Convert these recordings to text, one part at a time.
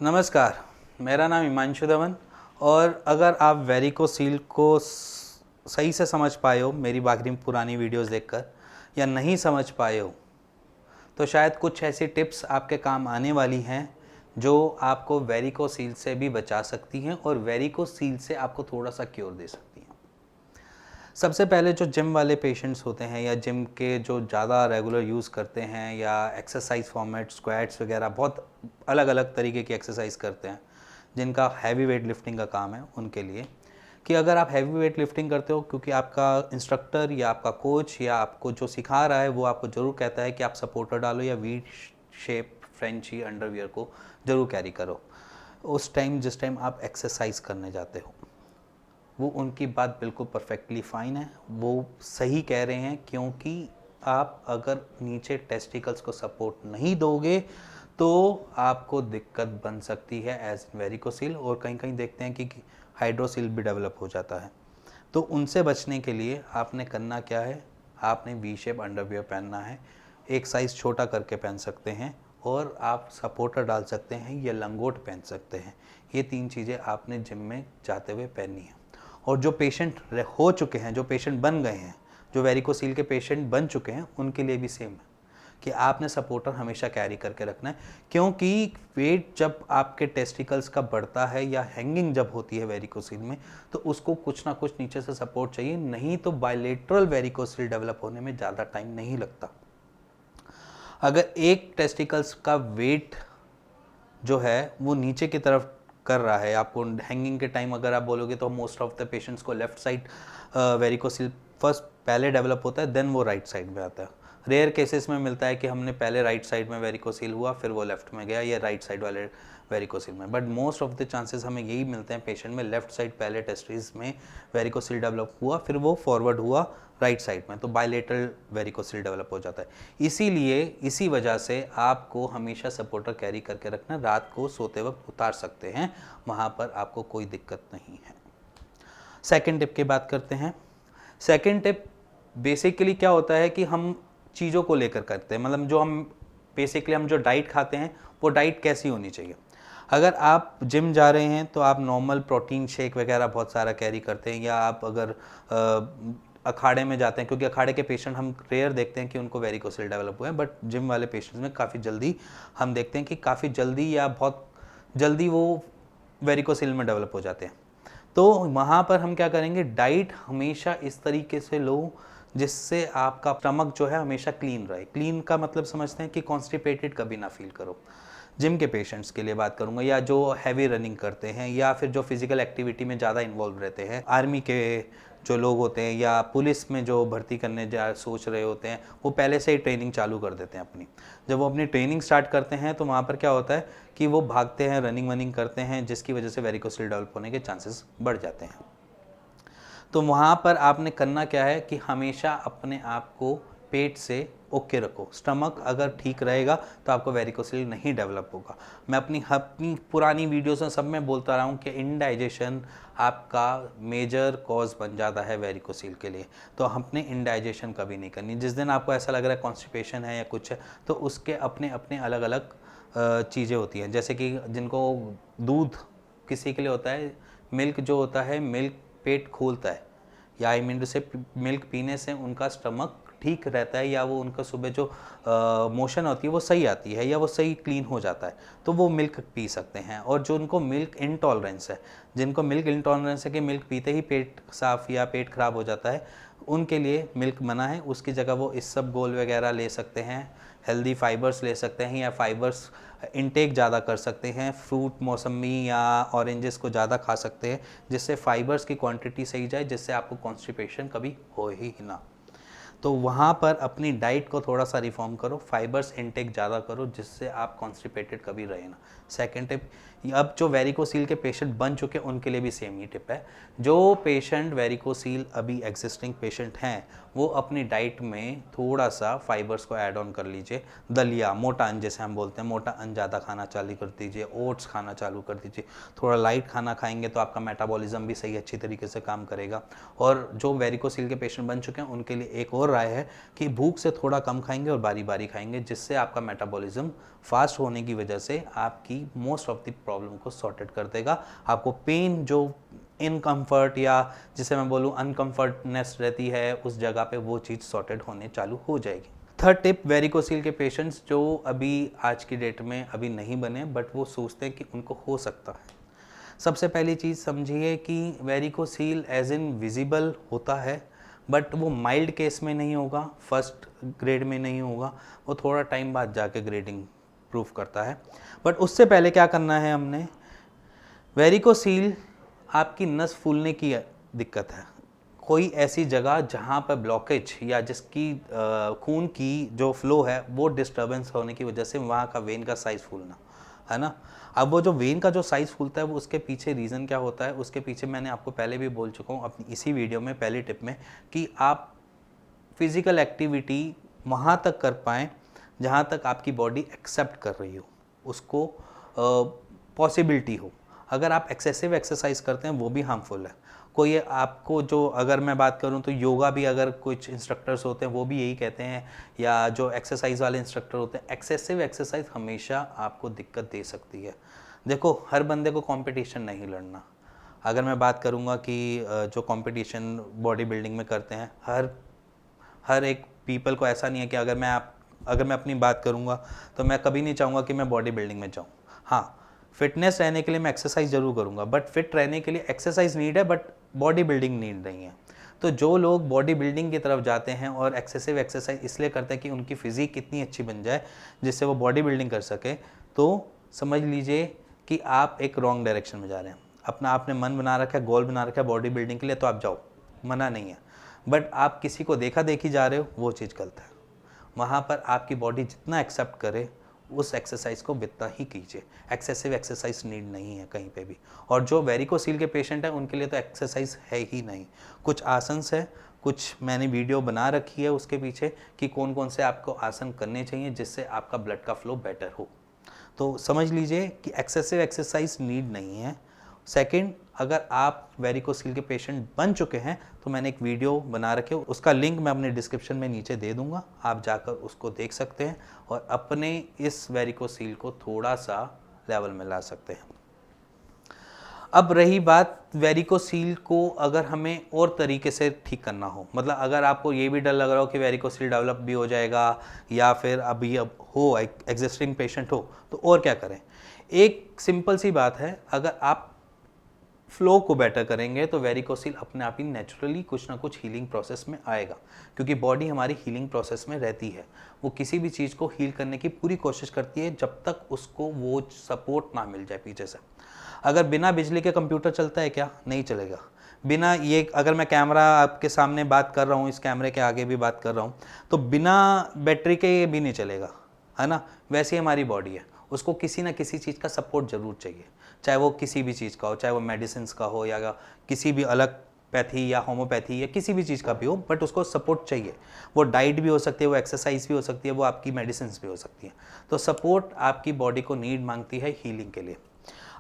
नमस्कार, मेरा नाम हिमांशु धवन। और अगर आप वेरिकोसील को सही से समझ पाए हो मेरी बाकी पुरानी वीडियोस देखकर, या नहीं समझ पाए हो तो शायद कुछ ऐसी टिप्स आपके काम आने वाली हैं जो आपको वेरिकोसील से भी बचा सकती हैं और वेरिकोसील से आपको थोड़ा सा क्योर दे सकती हैं। सबसे पहले जो जिम वाले पेशेंट्स होते हैं या जिम के जो ज़्यादा रेगुलर यूज़ करते हैं या एक्सरसाइज फॉर्मेट स्क्वाट्स वगैरह बहुत अलग अलग तरीके की एक्सरसाइज करते हैं जिनका हैवी वेट लिफ्टिंग का काम है, उनके लिए कि अगर आप हैवी वेट लिफ्टिंग करते हो क्योंकि आपका इंस्ट्रक्टर या आपका कोच या आपको जो सिखा रहा है वो आपको ज़रूर कहता है कि आप सपोर्टर डालो या वी शेप फ्रेंची अंडरवियर को ज़रूर कैरी करो, उस टाइम जिस टाइम आप एक्सरसाइज करने जाते हो, वो उनकी बात बिल्कुल परफेक्टली फ़ाइन है, वो सही कह रहे हैं। क्योंकि आप अगर नीचे टेस्टिकल्स को सपोर्ट नहीं दोगे तो आपको दिक्कत बन सकती है एज वेरिकोसील, और कहीं कहीं देखते हैं कि हाइड्रोसील भी डेवलप हो जाता है। तो उनसे बचने के लिए आपने करना क्या है, आपने वी शेप अंडरवियर पहनना है, एक साइज़ छोटा करके पहन सकते हैं और आप सपोर्टर डाल सकते हैं या लंगोट पहन सकते हैं। ये 3 चीज़ें आपने जिम में जाते हुए पहननी है। और जो पेशेंट हो चुके हैं, जो पेशेंट बन गए हैं, जो वेरिकोसील के पेशेंट बन चुके हैं, उनके लिए भी सेम है कि आपने सपोर्टर हमेशा कैरी करके रखना है। क्योंकि वेट जब आपके टेस्टिकल्स का बढ़ता है या हैंगिंग जब होती है वेरिकोसील में, तो उसको कुछ ना कुछ नीचे से सपोर्ट चाहिए, नहीं तो बायलेटरल वेरिकोसील डेवलप होने में ज़्यादा टाइम नहीं लगता। अगर एक टेस्टिकल्स का वेट जो है वो नीचे की तरफ कर रहा है, आपको हैंगिंग के टाइम अगर आप बोलोगे तो मोस्ट ऑफ द पेशेंट्स को लेफ्ट साइड वेरिकोसील फर्स्ट पहले डेवलप होता है, देन वो राइट साइड में आता है। रेयर केसेस में मिलता है कि हमने पहले राइट साइड में वेरिकोसील हुआ फिर वो लेफ्ट में गया, या राइट साइड वाले वेरिकोसील में, but most of the chances हमें यही मिलते हैं पेशेंट में लेफ्ट साइड पहले टेस्टिस में वेरिकोसील डेवलप हुआ फिर वो फॉरवर्ड हुआ राइट साइड में, तो बायलेटरल वेरिकोसील डेवलप हो जाता है। इसीलिए इसी वजह से आपको हमेशा सपोर्टर कैरी करके रखना, रात को सोते वक्त उतार सकते हैं, वहाँ पर आपको कोई दिक्कत नहीं है। सेकेंड टिप की बात करते हैं। सेकेंड टिप बेसिकली क्या होता है कि हम चीज़ों को लेकर करते हैं, मतलब जो हम बेसिकली हम जो डाइट खाते हैं वो डाइट कैसी होनी चाहिए। अगर आप जिम जा रहे हैं तो आप नॉर्मल प्रोटीन शेक वगैरह बहुत सारा कैरी करते हैं, या आप अगर अखाड़े में जाते हैं, क्योंकि अखाड़े के पेशेंट हम रेयर देखते हैं कि उनको वेरिकोसील डेवलप हुए हैं, बट जिम वाले पेशेंट्स में काफ़ी जल्दी हम देखते हैं कि काफ़ी जल्दी या बहुत जल्दी वो वेरिकोसील में डेवलप हो जाते हैं। तो वहाँ पर हम क्या करेंगे, डाइट हमेशा इस तरीके से लो जिससे आपका स्टमक जो है हमेशा क्लीन रहे। क्लीन का मतलब समझते हैं कि कॉन्स्टिपेटेड कभी ना फील करो। जिम के पेशेंट्स के लिए बात करूंगा, या जो हैवी रनिंग करते हैं या फिर जो फिजिकल एक्टिविटी में ज़्यादा इन्वॉल्व रहते हैं, आर्मी के जो लोग होते हैं या पुलिस में जो भर्ती करने जा सोच रहे होते हैं, वो पहले से ही ट्रेनिंग चालू कर देते हैं अपनी। जब वो अपनी ट्रेनिंग स्टार्ट करते हैं तो वहाँ पर क्या होता है कि वो भागते हैं, रनिंग वनिंग करते हैं, जिसकी वजह से वेरिकोसील डेवलप होने के चांसेस बढ़ जाते हैं। तो वहाँ पर आपने करना क्या है कि हमेशा अपने आप को पेट से ओके रखो। स्टमक अगर ठीक रहेगा तो आपको वेरिकोसील नहीं डेवलप होगा। मैं अपनी पुरानी वीडियोस में सब में बोलता रहा हूँ कि इनडाइजेशन आपका मेजर कॉज बन जाता है वेरिकोसील के लिए। तो अपने इनडाइजेशन कभी नहीं करनी। जिस दिन आपको ऐसा लग रहा है कॉन्स्टिपेशन है या कुछ है, तो उसके अपने अपने अलग अलग चीज़ें होती हैं। जैसे कि जिनको दूध किसी के लिए होता है, मिल्क जो होता है, मिल्क पेट खोलता है, या आई मीन से मिल्क पीने से उनका स्टमक ठीक रहता है, या वो उनका सुबह जो मोशन होती है वो सही आती है, या वो सही क्लीन हो जाता है, तो वो मिल्क पी सकते हैं। और जो उनको मिल्क इंटॉलरेंस है, जिनको मिल्क इंटॉलरेंस है कि मिल्क पीते ही पेट साफ़ या पेट ख़राब हो जाता है, उनके लिए मिल्क मना है। उसकी जगह वो इसबगोल वगैरह ले सकते हैं, हेल्दी फाइबर्स ले सकते हैं, या फाइबर्स इनटेक ज़्यादा कर सकते हैं, फ्रूट मौसमी या ऑरेंजेस को ज़्यादा खा सकते हैं, जिससे फाइबर्स की क्वांटिटी सही जाए, जिससे आपको कॉन्स्टिपेशन कभी हो ही ना। तो वहाँ पर अपनी डाइट को थोड़ा सा रिफॉर्म करो, फाइबर्स इनटेक ज़्यादा करो, जिससे आप कॉन्स्टिपेटेड कभी रहे ना। सेकेंड टिप, अब जो वेरिकोसील के पेशेंट बन चुके हैं उनके लिए भी सेम ही टिप है। जो पेशेंट वेरिकोसील अभी एग्जिस्टिंग पेशेंट हैं, वो अपनी डाइट में थोड़ा सा फाइबर्स को ऐड ऑन कर लीजिए। दलिया, मोटा अन्न जैसे हम बोलते हैं, मोटा अन्न ज़्यादा खाना चालू कर दीजिए, ओट्स खाना चालू कर दीजिए। थोड़ा लाइट खाना खाएंगे तो आपका मेटाबॉलिज्म भी सही अच्छी तरीके से काम करेगा। और जो वेरिकोसील के पेशेंट बन चुके हैं उनके लिए एक और और राय है कि भूख से थोड़ा कम खाएंगे और बारी बारी खाएंगे, जिससे आपका मेटाबॉलिज्म फास्ट होने की वजह से आपकी मोस्ट ऑफ द प्रॉब्लम को सॉर्टेड कर देगा। आपको पेन जो इनकम्फर्ट या जिसे मैं बोलूँ अनकम्फर्टनेस रहती है उस जगह पे वो चीज़ सॉर्टेड होने चालू हो जाएगी। थर्ड टिप, वेरिकोसील के पेशेंट्स जो अभी आज की डेट में अभी नहीं बने बट वो सोचते हैं कि उनको हो सकता है। सबसे पहली चीज़ समझिए कि वेरिकोसील एज इन विजिबल होता है बट वो माइल्ड केस में नहीं होगा, फर्स्ट ग्रेड में नहीं होगा, वो थोड़ा टाइम बाद जाके ग्रेडिंग प्रूफ करता है। बट उससे पहले क्या करना है हमने, वेरिकोसील आपकी नस फूलने की दिक्कत है, कोई ऐसी जगह जहाँ पर ब्लॉकेज या जिसकी खून की जो फ्लो है वो डिस्टर्बेंस होने की वजह से वहाँ का वेन का साइज़ फूलना है ना। अब वो जो वेन का जो साइज़ फूलता है वो उसके पीछे रीज़न क्या होता है, उसके पीछे मैंने आपको पहले भी बोल चुका हूँ अपनी इसी वीडियो में पहली टिप में कि आप फिज़िकल एक्टिविटी वहाँ तक कर पाएँ जहाँ तक आपकी बॉडी एक्सेप्ट कर रही हो, उसको पॉसिबिलिटी हो। अगर आप एक्सेसिव एक्सरसाइज करते हैं वो भी हार्मफुल है। कोई आपको जो अगर मैं बात करूं तो योगा भी अगर कुछ इंस्ट्रक्टर्स होते हैं वो भी यही कहते हैं, या जो एक्सरसाइज वाले इंस्ट्रक्टर होते हैं, एक्सेसिव एक्सरसाइज हमेशा आपको दिक्कत दे सकती है। देखो, हर बंदे को कंपटीशन नहीं लड़ना। अगर मैं बात करूंगा कि जो कंपटीशन बॉडी बिल्डिंग में करते हैं, हर एक पीपल को ऐसा नहीं है कि अगर मैं अपनी बात करूंगा तो मैं कभी नहीं चाहूँगा कि मैं बॉडी बिल्डिंग में जाऊँ। हाँ, फिटनेस रहने के लिए मैं एक्सरसाइज जरूर करूँगा, बट फिट रहने के लिए एक्सरसाइज नीड है बट बॉडी बिल्डिंग नीड नहीं है। तो जो लोग बॉडी बिल्डिंग की तरफ जाते हैं और एक्सेसिव एक्सरसाइज इसलिए करते हैं कि उनकी फिजिक इतनी अच्छी बन जाए जिससे वो बॉडी बिल्डिंग कर सके, तो समझ लीजिए कि आप एक रॉन्ग डायरेक्शन में जा रहे हैं। अपना आपने मन बना रखा है, गोल बना रखा है बॉडी बिल्डिंग के लिए, तो आप जाओ, मना नहीं है। बट आप किसी को देखा देखी जा रहे हो, वो चीज़ गलत है। वहाँ पर आपकी बॉडी जितना एक्सेप्ट करे उस एक्सरसाइज को बितना ही कीजिए। एक्सेसिव एक्सरसाइज नीड नहीं है कहीं पे भी। और जो वेरिकोसील के पेशेंट हैं उनके लिए तो एक्सरसाइज है ही नहीं। कुछ आसन्स है, कुछ मैंने वीडियो बना रखी है उसके पीछे कि कौन कौन से आपको आसन करने चाहिए जिससे आपका ब्लड का फ्लो बेटर हो। तो समझ लीजिए कि एक्सेसिव एक्सरसाइज नीड नहीं है। सेकंड, अगर आप वेरिकोसील के पेशेंट बन चुके हैं तो मैंने एक वीडियो बना रखे, उसका लिंक मैं अपने डिस्क्रिप्शन में नीचे दे दूंगा, आप जाकर उसको देख सकते हैं और अपने इस वेरिकोसील को थोड़ा सा लेवल में ला सकते हैं। अब रही बात वेरिकोसील को अगर हमें और तरीके से ठीक करना हो, मतलब अगर आपको ये भी डर लग रहा हो कि वेरिकोसील डेवलप भी हो जाएगा या फिर अभी अब हो एग्जिस्टिंग पेशेंट हो, तो और क्या करें। एक सिंपल सी बात है, अगर आप फ्लो को बेटर करेंगे तो वेरिकोसील अपने आप ही नेचुरली कुछ ना कुछ हीलिंग प्रोसेस में आएगा, क्योंकि बॉडी हमारी हीलिंग प्रोसेस में रहती है। वो किसी भी चीज़ को हील करने की पूरी कोशिश करती है जब तक उसको वो सपोर्ट ना मिल जाए पीछे से। अगर बिना बिजली के कंप्यूटर चलता है क्या? नहीं चलेगा। बिना ये, अगर मैं कैमरा आपके सामने बात कर रहा हूँ, इस कैमरे के आगे भी बात कर रहा हूँ, तो बिना बैटरी के ये भी नहीं चलेगा, है ना। वैसे ही हमारी बॉडी है, उसको किसी ना किसी चीज़ का सपोर्ट ज़रूर चाहिए, चाहे वो किसी भी चीज़ का हो, चाहे वो मेडिसिन का हो या किसी भी अलग पैथी या होम्योपैथी या किसी भी चीज़ का भी हो, बट उसको सपोर्ट चाहिए। वो डाइट भी हो सकती है, वो एक्सरसाइज भी हो सकती है, वो आपकी मेडिसिन भी हो सकती है। तो सपोर्ट आपकी बॉडी को नीड मांगती है हीलिंग के लिए।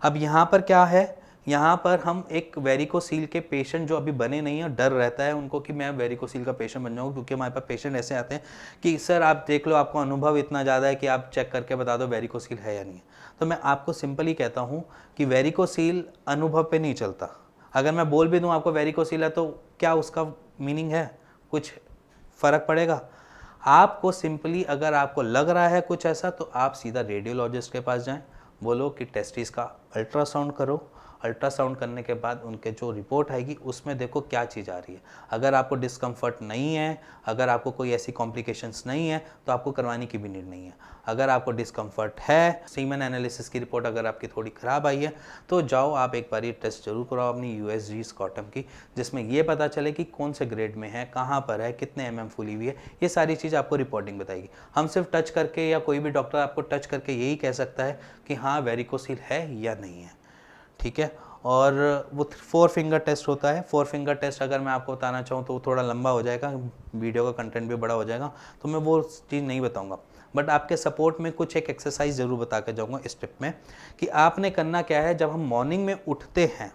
अब यहाँ पर क्या है, यहाँ पर हम एक वेरिकोसील के पेशेंट जो अभी बने नहीं हैं, डर रहता है उनको कि मैं वेरिकोसील का पेशेंट बन जाऊँ, क्योंकि हमारे पास पेशेंट ऐसे आते हैं कि सर आप देख लो, आपको अनुभव इतना ज़्यादा है कि आप चेक करके बता दो वेरिकोसील है या नहीं है। तो मैं आपको सिंपली कहता हूँ कि वेरिकोसील अनुभव पे नहीं चलता। अगर मैं बोल भी दूँ आपको वेरिकोसील है तो क्या उसका मीनिंग है? कुछ फ़र्क पड़ेगा? आपको सिंपली अगर आपको लग रहा है कुछ ऐसा, तो आप सीधा रेडियोलॉजिस्ट के पास जाएँ, बोलो कि टेस्टिस का अल्ट्रासाउंड करो। अल्ट्रासाउंड करने के बाद उनके जो रिपोर्ट आएगी उसमें देखो क्या चीज़ आ रही है। अगर आपको डिस्कम्फर्ट नहीं है, अगर आपको कोई ऐसी कॉम्प्लिकेशंस नहीं है, तो आपको करवाने की भी नीड नहीं है। अगर आपको डिस्कम्फर्ट है, सीमेन एनालिसिस की रिपोर्ट अगर आपकी थोड़ी ख़राब आई है, तो जाओ आप एक बार ये टेस्ट जरूर कराओ अपनी USG स्कॉटम की, जिसमें ये पता चले कि कौन से ग्रेड में है, कहाँ पर है, कितने mm फूली हुई है। ये सारी चीज़ आपको रिपोर्टिंग बताएगी। हम सिर्फ टच करके, या कोई भी डॉक्टर आपको टच करके यही कह सकता है कि हाँ वेरिकोसील है या नहीं है, ठीक है। और वो 4 फिंगर टेस्ट होता है। 4 फिंगर टेस्ट अगर मैं आपको बताना चाहूँ तो वो थोड़ा लंबा हो जाएगा, वीडियो का कंटेंट भी बड़ा हो जाएगा, तो मैं वो चीज़ नहीं बताऊँगा। बट आपके सपोर्ट में कुछ एक एक्सरसाइज ज़रूर बता के जाऊँगा इस टिप में, कि आपने करना क्या है। जब हम मॉर्निंग में उठते हैं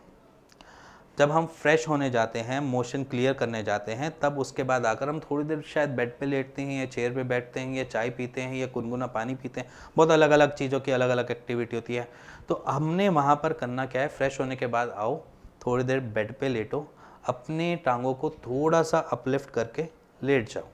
जब हम फ्रेश होने जाते हैं, मोशन क्लियर करने जाते हैं, तब उसके बाद आकर हम थोड़ी देर शायद बेड पे लेटते हैं या चेयर पे बैठते हैं या चाय पीते हैं या गुनगुना पानी पीते हैं। बहुत अलग अलग चीज़ों की अलग अलग एक्टिविटी होती है। तो हमने वहाँ पर करना क्या है, फ्रेश होने के बाद आओ, थोड़ी देर बेड पे लेटो, अपने टांगों को थोड़ा सा अपलिफ्ट करके लेट जाओ।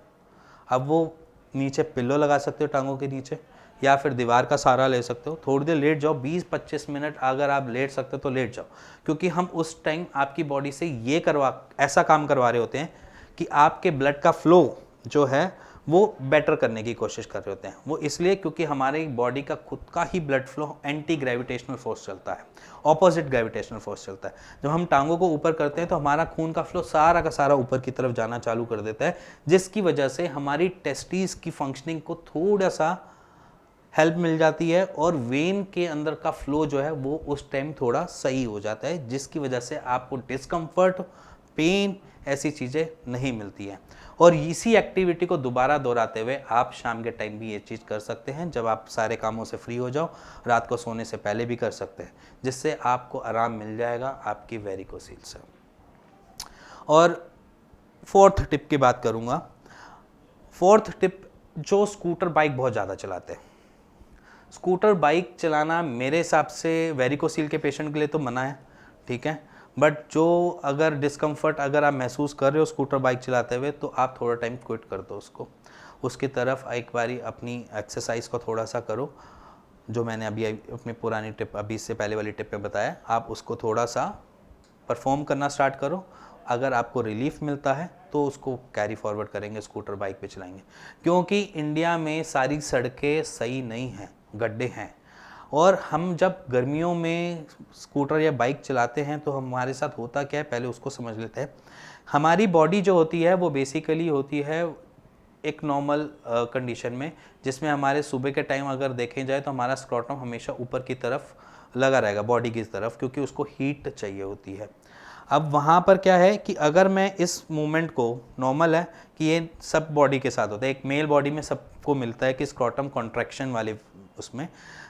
अब वो नीचे पिल्लो लगा सकते हो टांगों के नीचे, या फिर दीवार का सहारा ले सकते हो। थोड़ी देर लेट जाओ, 20-25 मिनट अगर आप लेट सकते हो तो लेट जाओ, क्योंकि हम उस टाइम आपकी बॉडी से ये ऐसा काम करवा रहे होते हैं कि आपके ब्लड का फ्लो जो है वो बेटर करने की कोशिश कर रहे होते हैं। वो इसलिए क्योंकि हमारी बॉडी का खुद का ही blood flow anti gravitational force चलता है, ऑपोजिट ग्रेविटेशनल फोर्स चलता है। जब हम टांगों को ऊपर करते हैं तो हमारा खून का फ्लो सारा का सारा ऊपर की तरफ जाना चालू कर देता है, जिसकी वजह से हमारी टेस्टिस की फंक्शनिंग को थोड़ा सा हेल्प मिल जाती है और वेन के अंदर का फ्लो जो है वो उस टाइम थोड़ा सही हो जाता है, जिसकी वजह से आपको डिस्कम्फर्ट, पेन, ऐसी चीज़ें नहीं मिलती हैं। और इसी एक्टिविटी को दोबारा दोहराते हुए आप शाम के टाइम भी ये चीज़ कर सकते हैं, जब आप सारे कामों से फ्री हो जाओ, रात को सोने से पहले भी कर सकते हैं, जिससे आपको आराम मिल जाएगा आपकी वेरिकोसील से। और फोर्थ टिप की बात करूँगा। फोर्थ टिप, जो स्कूटर बाइक बहुत ज़्यादा चलाते हैं, स्कूटर बाइक चलाना मेरे हिसाब से वेरिकोसील के पेशेंट के लिए तो मना है, ठीक है, बट जो अगर डिस्कम्फर्ट अगर आप महसूस कर रहे हो स्कूटर बाइक चलाते हुए, तो आप थोड़ा टाइम क्विट कर दो उसको, उसकी तरफ एक बारी अपनी एक्सरसाइज को थोड़ा सा करो, जो मैंने अभी अपनी पुरानी टिप, अभी इससे पहले वाली टिप पे बताया, आप उसको थोड़ा सा परफॉर्म करना स्टार्ट करो। अगर आपको रिलीफ मिलता है तो उसको कैरी फॉरवर्ड करेंगे, स्कूटर बाइक पे चलाएंगे, क्योंकि इंडिया में सारी सड़कें सही नहीं हैं, गड्ढे हैं। और हम जब गर्मियों में स्कूटर या बाइक चलाते हैं तो हमारे साथ होता क्या है, पहले उसको समझ लेते हैं। हमारी बॉडी जो होती है वो बेसिकली होती है एक नॉर्मल कंडीशन में, जिसमें हमारे सुबह के टाइम अगर देखें जाए तो हमारा स्क्रोटम हमेशा ऊपर की तरफ लगा रहेगा, बॉडी की तरफ, क्योंकि उसको हीट चाहिए होती है। अब वहाँ पर क्या है कि अगर मैं इस मूवमेंट को, नॉर्मल है कि ये सब बॉडी के साथ होता है, एक मेल बॉडी में सबको मिलता है कि स्क्रोटम कॉन्ट्रैक्शन वाले उसमें,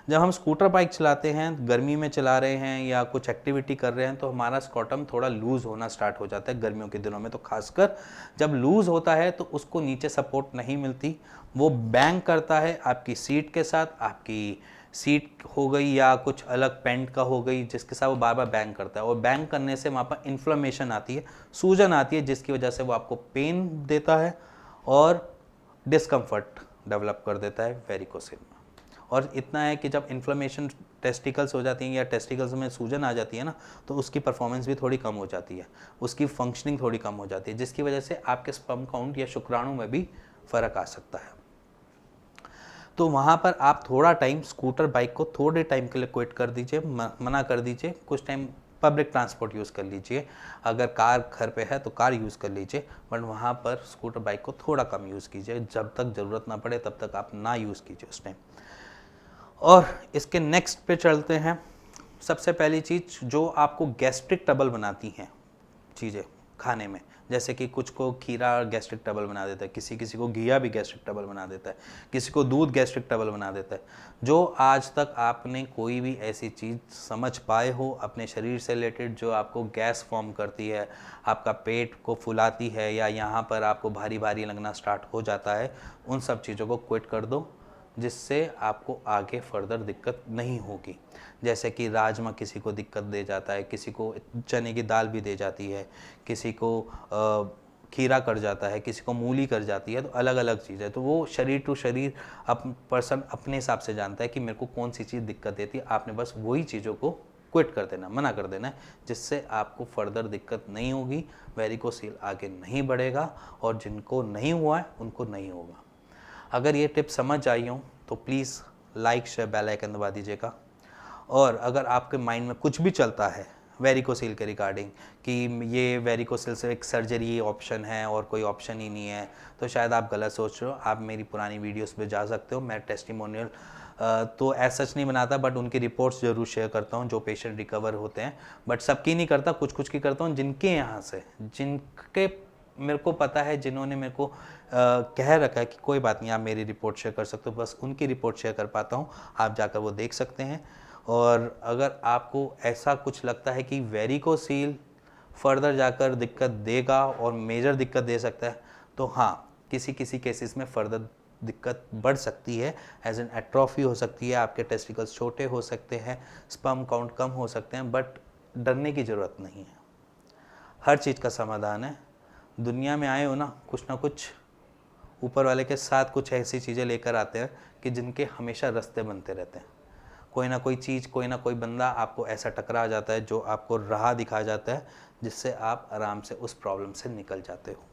जब हम स्कूटर बाइक चलाते हैं, गर्मी में चला रहे हैं या कुछ एक्टिविटी कर रहे हैं, तो हमारा स्क्रोटम थोड़ा लूज़ होना स्टार्ट हो जाता है गर्मियों के दिनों में। तो खासकर जब लूज़ होता है तो उसको नीचे सपोर्ट नहीं मिलती, वो बैंग करता है आपकी सीट के साथ, आपकी सीट हो गई या कुछ अलग पेंट का हो गई, जिसके साथ वो बार बार बैंग करता है, और बैंग करने से वहाँ पर इन्फ्लेमेशन आती है, सूजन आती है, जिसकी वजह से वो आपको पेन देता है और डिस्कम्फर्ट डेवलप कर देता है वेरिकोसिल में। और इतना है कि जब इन्फ्लेमेशन टेस्टिकल्स हो जाती हैं या टेस्टिकल्स में सूजन आ जाती है ना, तो उसकी परफॉर्मेंस भी थोड़ी कम हो जाती है, उसकी फंक्शनिंग थोड़ी कम हो जाती है, जिसकी वजह से आपके स्पर्म काउंट या शुक्राणु में भी फ़र्क आ सकता है। तो वहाँ पर आप थोड़ा टाइम स्कूटर बाइक को थोड़े टाइम के लिए क्विट कर दीजिए, मना कर दीजिए, कुछ टाइम पब्लिक ट्रांसपोर्ट यूज़ कर लीजिए, अगर कार घर पे है तो कार यूज़ कर लीजिए, बट वहाँ पर स्कूटर बाइक को थोड़ा कम यूज़ कीजिए, जब तक ज़रूरत ना पड़े तब तक आप ना यूज़ कीजिए उस टाइम। और इसके नेक्स्ट पे चलते हैं। सबसे पहली चीज़ जो आपको गैस्ट्रिक ट्रबल बनाती हैं चीज़ें खाने में, जैसे कि कुछ को खीरा गैस्ट्रिक ट्रबल बना देता है, किसी किसी को घिया भी गैस्ट्रिक ट्रबल बना देता है, किसी को दूध गैस्ट्रिक ट्रबल बना देता है। जो आज तक आपने कोई भी ऐसी चीज़ समझ पाए हो अपने शरीर से रिलेटेड जो आपको गैस फॉर्म करती है, आपका पेट को फुलाती है, या यहाँ पर आपको भारी भारी लगना स्टार्ट हो जाता है, उन सब चीज़ों को क्विट कर दो, जिससे आपको आगे फर्दर दिक्कत नहीं होगी। जैसे कि राजमा किसी को दिक्कत दे जाता है, किसी को चने की दाल भी दे जाती है, किसी को खीरा कर जाता है, किसी को मूली कर जाती है, तो अलग अलग चीज़ है। तो वो शरीर टू शरीर पर्सन अपने हिसाब से जानता है कि मेरे को कौन सी चीज़ दिक्कत देती है। आपने बस वही चीज़ों को क्विट कर देना, मना कर देना है, जिससे आपको फर्दर दिक्कत नहीं होगी, वेरिकोसील आगे नहीं बढ़ेगा, और जिनको नहीं हुआ है उनको नहीं होगा। अगर ये टिप समझ आई हो तो please like share bell icon दबा दीजिएगा। और अगर आपके माइंड में कुछ भी चलता है वेरिकोसील के रिगार्डिंग कि ये वेरिकोसील से एक सर्जरी ऑप्शन है और कोई ऑप्शन ही नहीं है, तो शायद आप गलत सोच रहे हो। आप मेरी पुरानी वीडियोस पे जा सकते हो, मैं टेस्टिमोनियल तो ऐसा सच नहीं बनाता, बट उनकी रिपोर्ट्स ज़रूर शेयर करता हूँ जो पेशेंट रिकवर होते हैं, बट सबकी नहीं करता, कुछ कुछ की करता हूँ, जिनके यहाँ से, जिनके मेरे को पता है, जिन्होंने मेरे को कह रखा है कि कोई बात नहीं, आप मेरी रिपोर्ट शेयर कर सकते हो, बस उनकी रिपोर्ट शेयर कर पाता हूँ, आप जाकर वो देख सकते हैं। और अगर आपको ऐसा कुछ लगता है कि वेरिकोसील फर्दर जाकर दिक्कत देगा और मेजर दिक्कत दे सकता है, तो हाँ किसी किसी केसेस में फर्दर दिक्कत बढ़ सकती है, एज एन एट्रोफी हो सकती है, आपके टेस्टिकल्स छोटे हो सकते हैं, स्पर्म काउंट कम हो सकते हैं, बट डरने की ज़रूरत नहीं है। हर चीज़ का समाधान है। दुनिया में आए हो ना कुछ ऊपर वाले के साथ कुछ ऐसी चीज़ें लेकर आते हैं कि जिनके हमेशा रास्ते बनते रहते हैं। कोई ना कोई चीज़, कोई ना कोई बंदा आपको ऐसा टकरा जाता है जो आपको राह दिखा जाता है, जिससे आप आराम से उस प्रॉब्लम से निकल जाते हो।